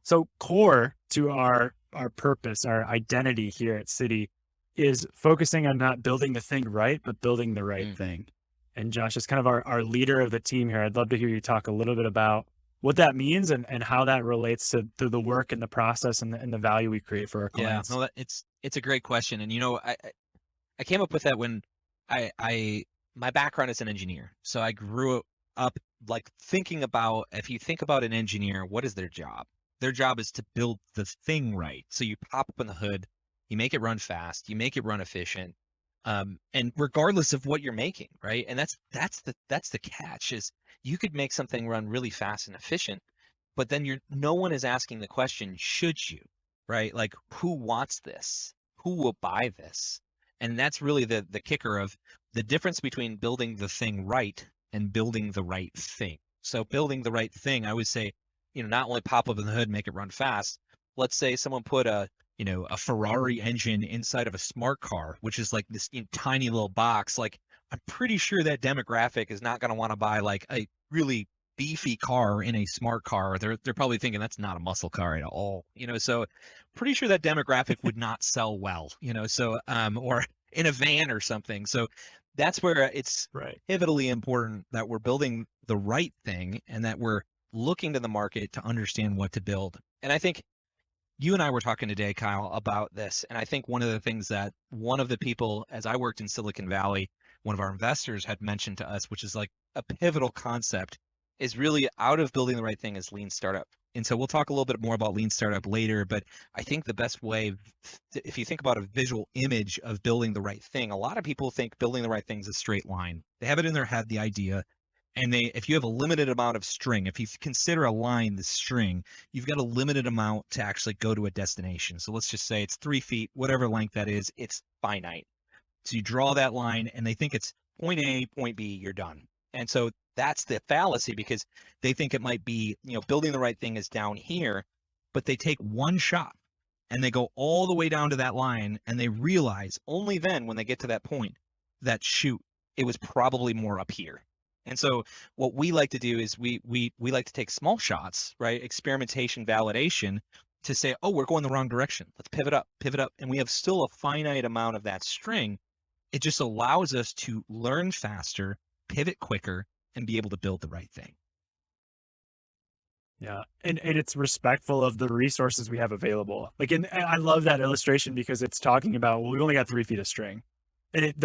So core to our purpose, our identity here at City is focusing on not building the thing right, but building the right Mm. thing. And Josh is kind of our leader of the team here. I'd love to hear you talk a little bit about what that means and how that relates to the work and the process and the value we create for our Yeah, clients. no, it's a great question, and I came up with that when I my background is an engineer, so I grew up like thinking about, if you think about an engineer, what is their job? Their job is to build the thing right. So you pop open the hood, you make it run fast, you make it run efficient, and regardless of what you're making, right? And that's the catch is you could make something run really fast and efficient, but then no one is asking the question, should you, right? Like, who wants this? Who will buy this? And that's really the kicker of the difference between building the thing right and building the right thing. So building the right thing, I would say, not only pop open the hood, make it run fast. Let's say someone put a Ferrari engine inside of a smart car, which is like this tiny little box. Like, I'm pretty sure that demographic is not going to want to buy like a really beefy car in a smart car. They're probably thinking that's not a muscle car at all. So pretty sure that demographic would not sell well, so or in a van or something. So that's where it's Right. pivotally important that we're building the right thing and that we're looking to the market to understand what to build. And I think you and I were talking today, Kyle, about this. And I think one of the things that one of the people, as I worked in Silicon Valley, one of our investors had mentioned to us, which is like a pivotal concept, is really out of building the right thing is lean startup. And so we'll talk a little bit more about lean startup later, but I think the best way, if you think about a visual image of building the right thing, a lot of people think building the right thing is a straight line. They have it in their head, the idea, and if you have a limited amount of string, if you consider a line the string, you've got a limited amount to actually go to a destination. So let's just say it's 3 feet, whatever length that is, it's finite. So you draw that line and they think it's point A, point B, you're done. And so that's the fallacy, because they think it might be, building the right thing is down here, but they take one shot and they go all the way down to that line and they realize only then when they get to that point that, shoot, it was probably more up here. And so what we like to do is we like to take small shots, right? Experimentation, validation, to say, oh, we're going the wrong direction. Let's pivot up. And we have still a finite amount of that string. It just allows us to learn faster, pivot quicker, and be able to build the right thing. Yeah. And it's respectful of the resources we have available. Like, and I love that illustration because it's talking about, well, we've only got 3 feet of string. And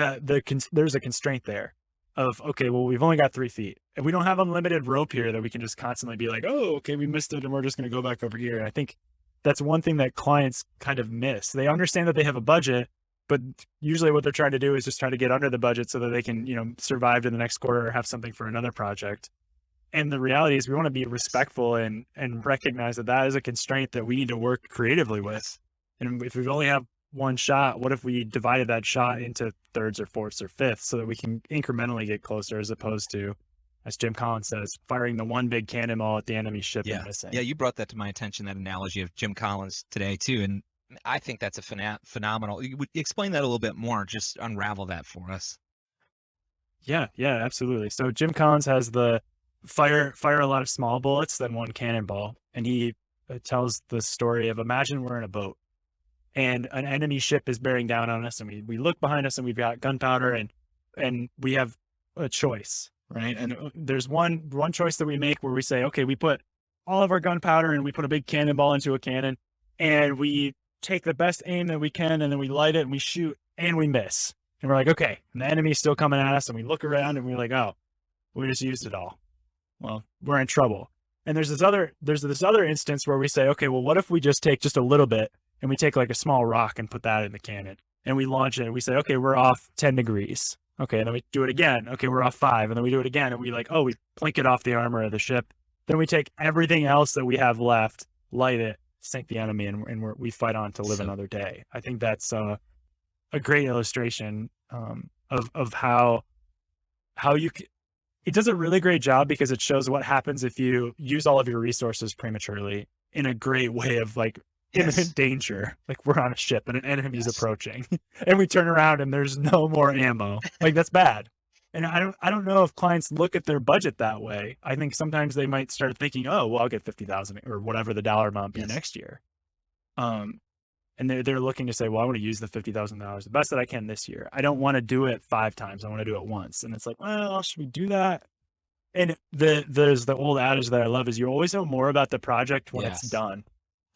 there's a constraint there of, okay, well, we've only got 3 feet and we don't have unlimited rope here that we can just constantly be like, oh, okay, we missed it and we're just going to go back over here. And I think that's one thing that clients kind of miss. They understand that they have a budget, but usually what they're trying to do is just try to get under the budget so that they can, survive to the next quarter or have something for another project. And the reality is we want to be respectful and recognize that that is a constraint that we need to work creatively with. And if we only have one shot, what if we divided that shot into thirds or fourths or fifths so that we can incrementally get closer, as opposed to, as Jim Collins says, firing the one big cannonball at the enemy ship and missing. Yeah, you brought that to my attention, that analogy of Jim Collins today too. And I think that's a phenomenal. Would you explain that a little bit more? Just unravel that for us. Yeah, absolutely. So Jim Collins has the fire a lot of small bullets than one cannonball. And he tells the story of, imagine we're in a boat and an enemy ship is bearing down on us, and we look behind us and we've got gunpowder and we have a choice, right? And there's one choice that we make where we say, okay, we put all of our gunpowder and we put a big cannonball into a cannon and we take the best aim that we can and then we light it and we shoot and we miss. And we're like, okay, and the enemy's still coming at us, and we look around and we're like, oh, we just used it all. Well, we're in trouble. And there's this other instance where we say, okay, well, what if we just take just a little bit and we take like a small rock and put that in the cannon and we launch it and we say, okay, we're off 10 degrees. Okay. And then we do it again. Okay. We're off 5. And then we do it again. And we we plink it off the armor of the ship. Then we take everything else that we have left, light it, sink the enemy, and we fight on to live another day. I think that's a great illustration of how you it does a really great job, because it shows what happens if you use all of your resources prematurely in a great way of like imminent danger. Like, we're on a ship and an enemy's approaching and we turn around and there's no more ammo. Like, that's bad. And I don't know if clients look at their budget that way. I think sometimes they might start thinking, oh, well, I'll get 50,000 or whatever the dollar amount be Yes. next year. And they're looking to say, well, I want to use the $50,000 the best that I can this year. I don't want to do it 5 times. I want to do it once. And it's like, well, should we do that? And there's the old adage that I love is you always know more about the project when it's Yes. done.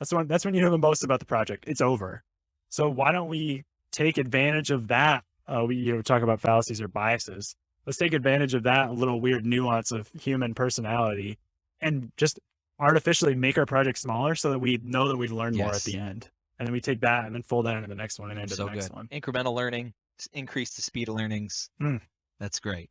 That's when you know the most about the project. It's over. So why don't we take advantage of that? We talk about fallacies or biases. Let's take advantage of that little weird nuance of human personality and just artificially make our project smaller so that we know that we learn more at Yes. the end. And then we take that and then fold that into the next one and into So the next good. one. Incremental learning, increase the speed of learnings. Mm. That's great.